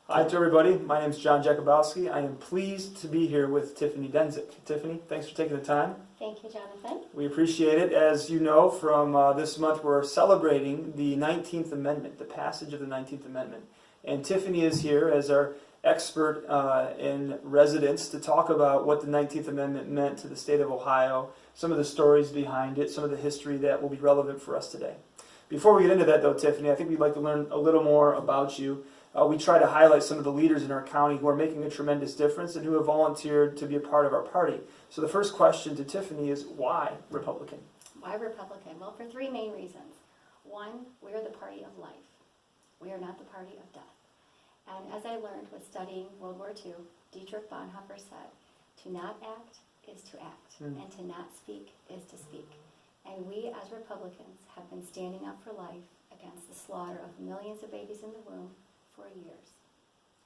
Hi to everybody, my name is Jon Jakubowski. I am pleased to be here with Tiffany Densic. Tiffany, thanks for taking the time. Thank you, Jonathan. We appreciate it. As you know, from this month we're celebrating the 19th Amendment, the passage of the 19th Amendment. And Tiffany is here as our expert in residence to talk about what the 19th Amendment meant to the state of Ohio, some of the stories behind it, some of the history that will be relevant for us today. Before we get into that though, Tiffany, I think we'd like to learn a little more about you. We try to highlight some of the leaders in our county who are making a tremendous difference and who have volunteered to be a part of our party. So the first question to Tiffany is, why Republican? Why Republican? Well, for three main reasons. One, we are the party of life. We are not the party of death. And as I learned with studying World War II, Dietrich Bonhoeffer said, to not act is to act, and to not speak is to speak. And we as Republicans have been standing up for life against the slaughter of millions of babies in the womb for years.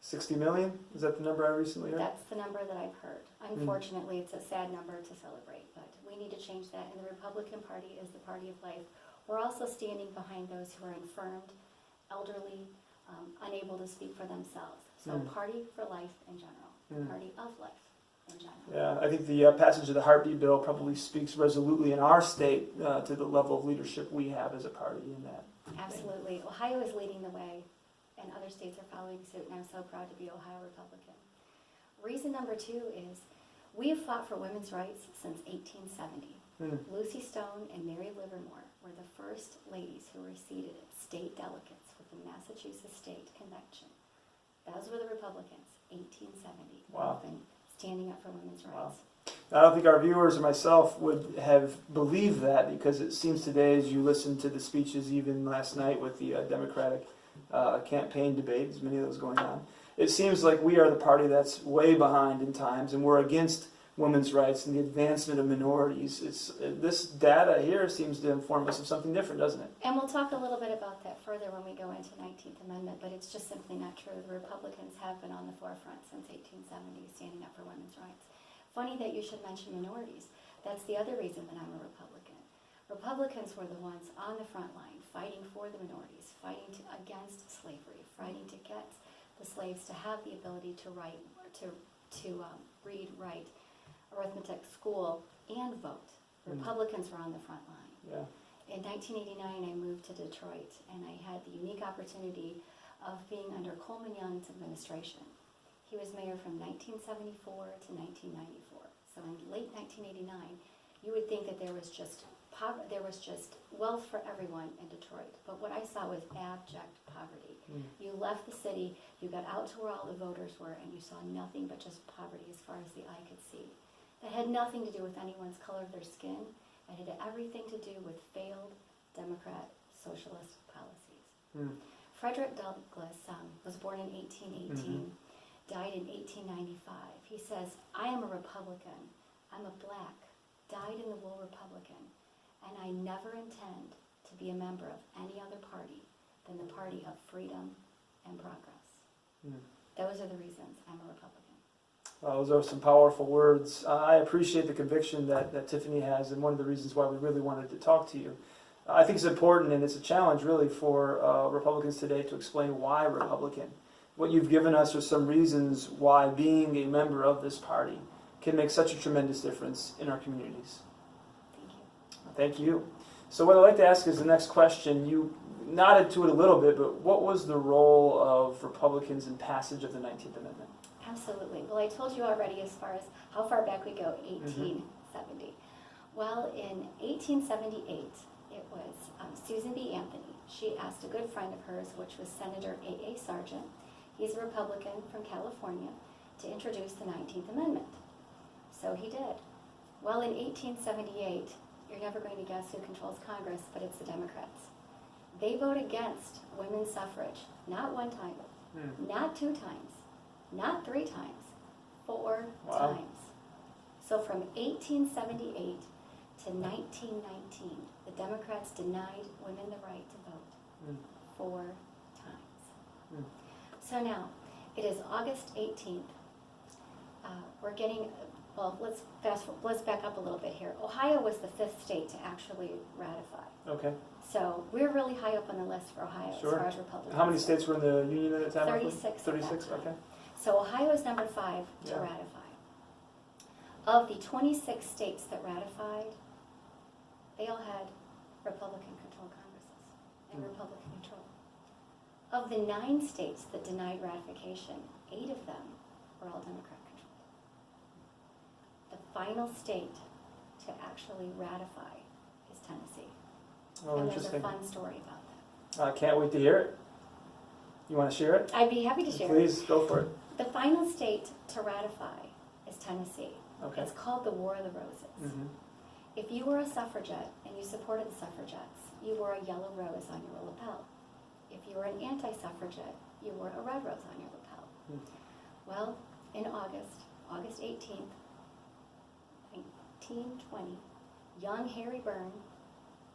60 million? Is that the number I recently heard? That's the number that I've heard. Unfortunately, it's a sad number to celebrate, but we need to change that, and the Republican Party is the party of life. We're also standing behind those who are infirmed, elderly, unable to speak for themselves. So party for life in general, party of life in general. Yeah, I think the passage of the heartbeat bill probably speaks resolutely in our state to the level of leadership we have as a party in that. Absolutely. Ohio is leading the way, and other states are following suit, and I'm so proud to be Ohio Republican. Reason number two is we have fought for women's rights since 1870. Lucy Stone and Mary Livermore were the first ladies who were seated as state delegates with the Massachusetts State Convention. Those were the Republicans, 1870. Wow. They've been standing up for women's rights. I don't think our viewers or myself would have believed that, because it seems today, as you listen to the speeches even last night with the Democratic campaign debate, as many of those going on, it seems like we are the party that's way behind in times, and we're against women's rights and the advancement of minorities. This data here seems to inform us of something different, doesn't it? And we'll talk a little bit about that further when we go into 19th Amendment, but it's just simply not true. The Republicans have been on the forefront since 1870, standing up for women's rights. Funny that you should mention minorities. That's the other reason that I'm a Republican. Republicans were the ones on the front line fighting for the minorities, fighting against slavery, fighting to get the slaves to have the ability to write, to read, write, arithmetic, school, and vote. Republicans were on the front line. Yeah. In 1989, I moved to Detroit, and I had the unique opportunity of being under Coleman Young's administration. He was mayor from 1974 to 1994. So in late 1989, you would think that there was just wealth for everyone in Detroit. But what I saw was abject poverty. You left the city, you got out to where all the voters were, and you saw nothing but just poverty as far as the eye could see. That had nothing to do with anyone's color of their skin. It had everything to do with failed Democrat socialist policies. Frederick Douglass was born in 1818, died in 1895. He says, I am a Republican. I'm a black, dyed-in-the-wool Republican, and I never intend to be a member of any other party than the party of freedom and progress. Those are the reasons I'm a Republican. Those are some powerful words. I appreciate the conviction that Tiffany has, and one of the reasons why we really wanted to talk to you. I think it's important, and it's a challenge really for Republicans today to explain why Republican. What you've given us are some reasons why being a member of this party can make such a tremendous difference in our communities. Thank you. Thank you. So what I'd like to ask is the next question. You nodded to it a little bit, but what was the role of Republicans in passage of the 19th Amendment? Absolutely. Well, I told you already as far as how far back we go, 1870. Well, in 1878, it was Susan B. Anthony. She asked a good friend of hers, which was Senator A.A. Sargent, he's a Republican from California, to introduce the 19th Amendment. So he did. Well, in 1878, you're never going to guess who controls Congress, but it's the Democrats. They vote against women's suffrage, not one time, not two times, not three times, 4 times. So from 1878 to 1919, the Democrats denied women the right to vote 4 times. So now, it is August 18th. We're getting well, let's back up a little bit here. Ohio was the 5th state to actually ratify. Okay. So we're really high up on the list for Ohio Sure. as far as Republicans. How many states were in the union at the time? 36 at that 36, time. okay. So Ohio is number 5 to Yeah. ratify. Of the 26 states that ratified, they all had Republican-controlled Congresses and Republican control. Of the 9 states that denied ratification, 8 of them were all Democrat-controlled. The final state to actually ratify is Tennessee. Oh, And there's a interesting. fun story about that. I can't wait to hear it. You want to share it? I'd be happy to share. Please, go for it. The final state to ratify is Tennessee. Okay. It's called the War of the Roses. Mm-hmm. If you were a suffragette and you supported the suffragettes, you wore a yellow rose on your lapel. If you were an anti-suffragette, you wore a red rose on your lapel. Well, in August 18th, 1920, young Harry Byrne,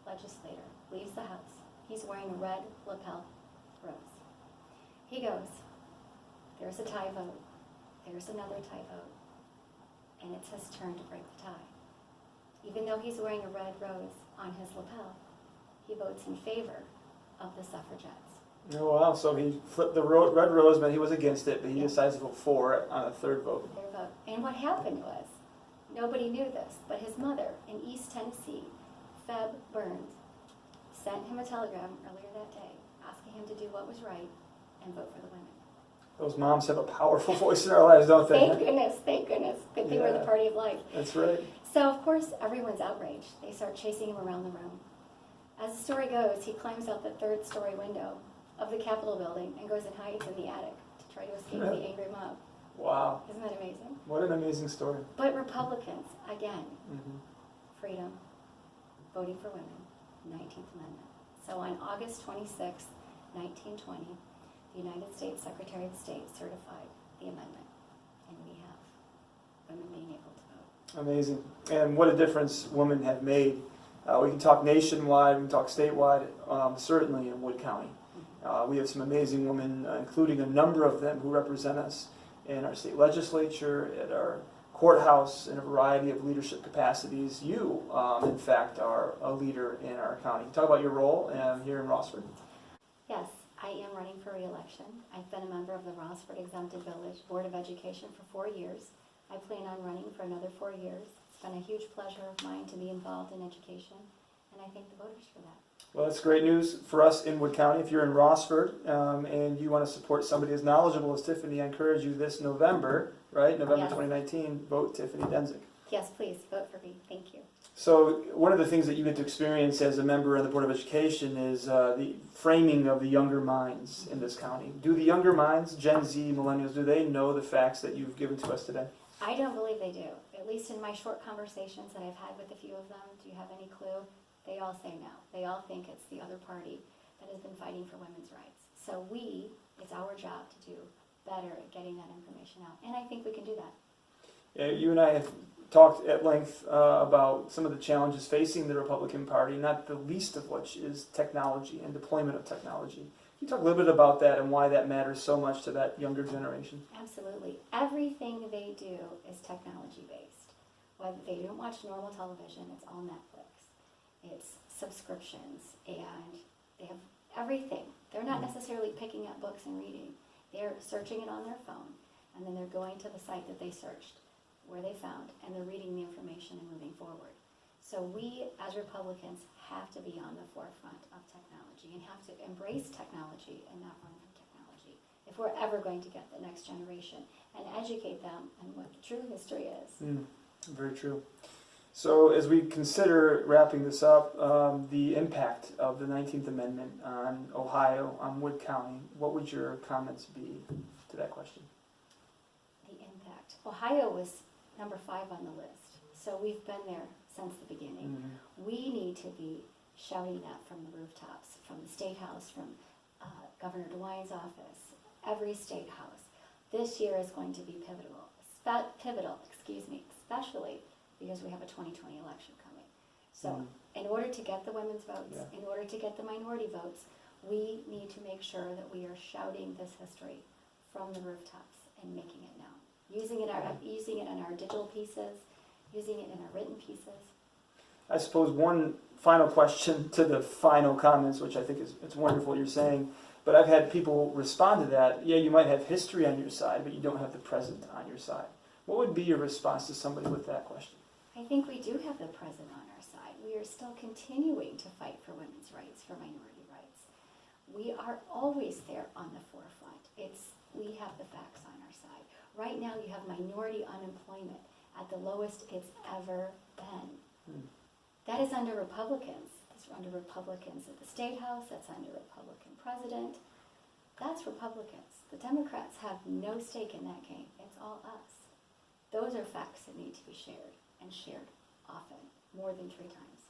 legislator, leaves the House. He's wearing a red lapel rose. He goes, there's a tie vote, there's another tie vote, and it's his turn to break the tie. Even though he's wearing a red rose on his lapel, he votes in favor of the suffragettes. Oh, wow. So he flipped the red rose, but he was against it, but he Yeah. decides to vote for it on a third vote. Their vote. And what happened was, nobody knew this, but his mother in East Tennessee, Feb Burns, sent him a telegram earlier that day asking him to do what was right and vote for the women. Those moms have a powerful voice in our lives, don't they? Thank goodness, thank goodness. Good thing we're the Yeah. party of life. That's right. So, of course, everyone's outraged. They start chasing him around the room. As the story goes, he climbs out the 3rd-story window of the Capitol building and goes and hides in the attic to try to escape the angry mob. Wow. Isn't that amazing? What an amazing story. But Republicans, again, Mm-hmm. freedom, voting for women, 19th Amendment. So on August 26, 1920, the United States Secretary of State certified the amendment, and we have women being able to vote. Amazing. And what a difference women have made. We can talk nationwide, we can talk statewide, certainly in Wood County. We have some amazing women, including a number of them who represent us in our state legislature, at our courthouse, in a variety of leadership capacities. You, in fact, are a leader in our county. Talk about your role here in Rossford. Yes, I am running for re-election. I've been a member of the Rossford Exempted Village Board of Education for 4 years. I plan on running for another 4 years. It's been a huge pleasure of mine to be involved in education, and I thank the voters for that. Well, that's great news for us in Wood County. If you're in Rossford and you want to support somebody as knowledgeable as Tiffany, I encourage you this November, right? November Yes. 2019, vote Tiffany Densic. Yes, please, vote for me. Thank you. So one of the things that you get to experience as a member of the Board of Education is the framing of the younger minds in this county. Do the younger minds, Gen Z, millennials, do they know the facts that you've given to us today? I don't believe they do. At least in my short conversations that I've had with a few of them, do you have any clue? They all say no. They all think it's the other party that has been fighting for women's rights. So it's our job to do better at getting that information out. And I think we can do that. Yeah, you and I have talked at length about some of the challenges facing the Republican Party, not the least of which is technology and deployment of technology. Can you talk a little bit about that and why that matters so much to that younger generation? Absolutely. Everything they do is technology based. Whether they don't watch normal television, it's all Netflix. It's subscriptions, and they have everything. They're not necessarily picking up books and reading. They're searching it on their phone, and then they're going to the site that they searched, where they found, and they're reading the information and moving forward. So we, as Republicans, have to be on the forefront of technology and have to embrace technology and not run from technology if we're ever going to get the next generation and educate them on what true history is. Very true. So as we consider wrapping this up, the impact of the 19th Amendment on Ohio, on Wood County, what would your comments be to that question? The impact. Ohio was number 5 on the list, so we've been there since the beginning. We need to be shouting that from the rooftops, from the State House, from Governor DeWine's office, every state house. This year is going to be pivotal, especially because we have a 2020 election coming. So in order to get the women's votes, in order to get the minority votes, we need to make sure that we are shouting this history from the rooftops and making it known. using it in our digital pieces, using it in our written pieces. I suppose one final question to the final comments, which I think is it's wonderful what you're saying, but I've had people respond to that. Yeah, you might have history on your side, but you don't have the present on your side. What would be your response to somebody with that question? I think we do have the present on our side. We are still continuing to fight for women's rights, for minority rights. We are always there on the forefront. We have the facts on our side. Right now you have minority unemployment at the lowest it's ever been. That is under Republicans. It's under Republicans at the State House. That's under Republican president. That's Republicans. The Democrats have no stake in that game. It's all us. Those are facts that need to be shared, and shared often, more than 3 times.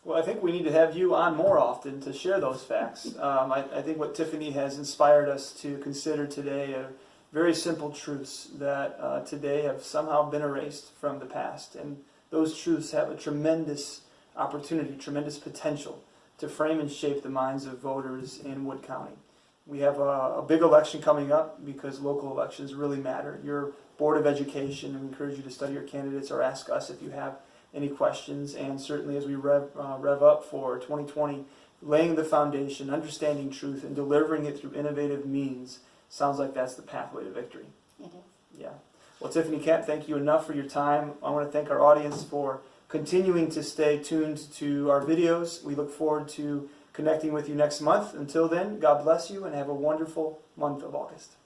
Well, I think we need to have you on more often to share those facts. I think what Tiffany has inspired us to consider today are very simple truths that today have somehow been erased from the past. And those truths have a tremendous opportunity, tremendous potential to frame and shape the minds of voters in Wood County. We have a big election coming up because local elections really matter. Your Board of Education, we encourage you to study your candidates or ask us if you have any questions. And certainly as we rev up for 2020, laying the foundation, understanding truth, and delivering it through innovative means sounds like that's the pathway to victory. It is. Yeah. Well, Tiffany, can't thank you enough for your time. I want to thank our audience for continuing to stay tuned to our videos. We look forward to connecting with you next month. Until then, God bless you and have a wonderful month of August.